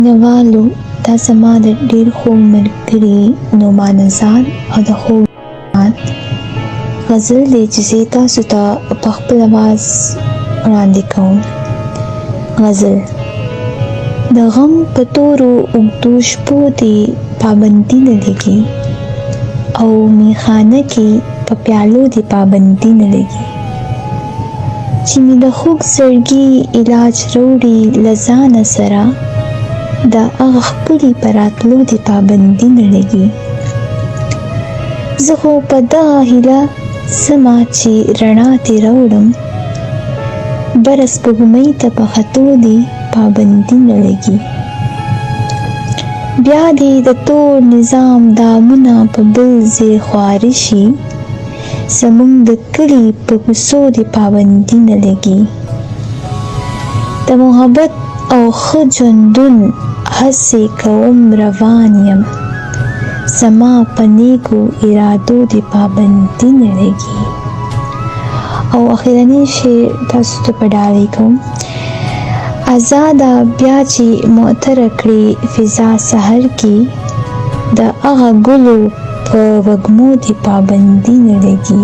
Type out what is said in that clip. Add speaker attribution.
Speaker 1: نوالو دا زما د ډېر خوږ ملګري نعمان آزاد او د خوږ غزل دی چې زه تاسو ته په خپل اواز وړاندې کوم. غزل: د غم په تورو اوږدو شپو دې پابندي نه لګي، او میخانه کې په پیالو دې پابندي نه لګي، چې مې د خوږ زړګي علاج راوړي له ځانه سره، د هغه ښکلي په راتلو دې پابندي نه لګي. زه خو په دغه هیله ځمه چې رڼا دې راوړم، بره سپوږمۍ ته په ختو دې پابندي نه لګي. بیا دې د تور نظام دامونه په بل ځای خواره شي، زموږ د کلي په کوڅو دې پابندي نه لګي. د محبت او ښه ژوندون هڅې کوم روان یم، زما په نیکو ارادو دې پابندي نه لګي. او اخرنی شعر تاسو ته په ډالۍ کوم. آزاده بیا چې معطره کړي فضا سحر کې، د هغه ګلو په وږمو دې پابندي نه لګي.